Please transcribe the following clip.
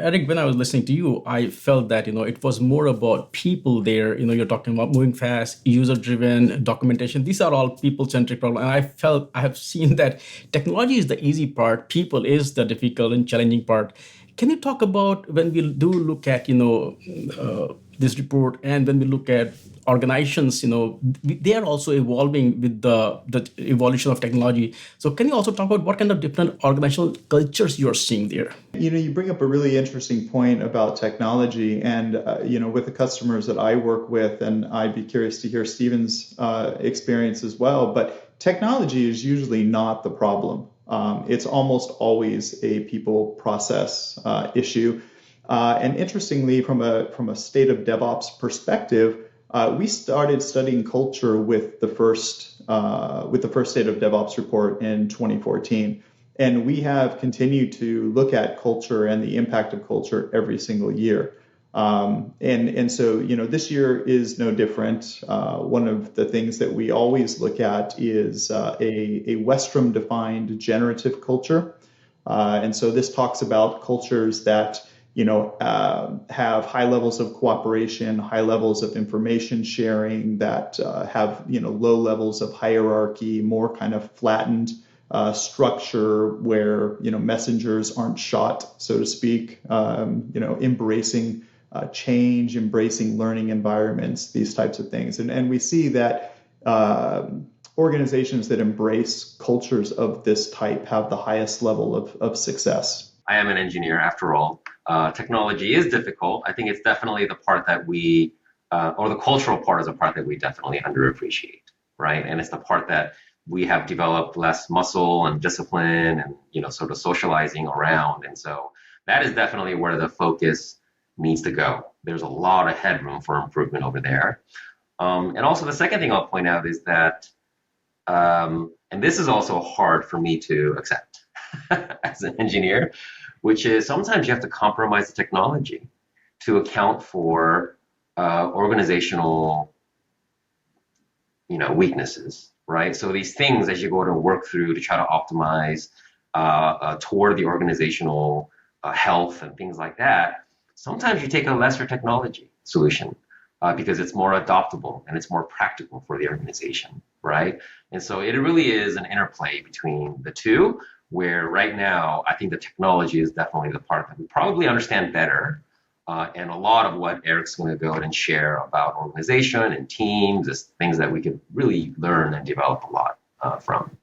Eric, when I was listening to you, I felt that, it was more about people there. You're talking about moving fast, user-driven documentation. These are all people-centric problems. And I have seen that technology is the easy part, people is the difficult and challenging part. Can you talk about when we do look at, this report, and when we look at organizations, they are also evolving with the evolution of technology. So can you also talk about what kind of different organizational cultures you're seeing there? You bring up a really interesting point about technology, and with the customers that I work with, and I'd be curious to hear Stephen's experience as well. But technology is usually not the problem. It's almost always a people process issue. And interestingly, from a state of DevOps perspective, we started studying culture with the first state of DevOps report in 2014. And we have continued to look at culture and the impact of culture every single year. And so, this year is no different. One of the things that we always look at is a Westrum-defined generative culture. And so this talks about cultures that have high levels of cooperation, high levels of information sharing, that have low levels of hierarchy, more kind of flattened structure where messengers aren't shot, so to speak. Embracing change, embracing learning environments, these types of things, and we see that organizations that embrace cultures of this type have the highest level of success. I am an engineer after all. Technology is difficult. I think it's definitely the part that we, or the cultural part is a part that we definitely underappreciate, right? And it's the part that we have developed less muscle and discipline and, sort of socializing around. And so that is definitely where the focus needs to go. There's a lot of headroom for improvement over there. And also the second thing I'll point out is that, and this is also hard for me to accept as an engineer, which is sometimes you have to compromise the technology to account for organizational, weaknesses, right? So these things as you go to work through to try to optimize toward the organizational health and things like that, sometimes you take a lesser technology solution because it's more adoptable and it's more practical for the organization, right? And so it really is an interplay between the two, where right now, I think the technology is definitely the part that we probably understand better. And a lot of what Eric's going to go and share about organization and teams is things that we could really learn and develop a lot from.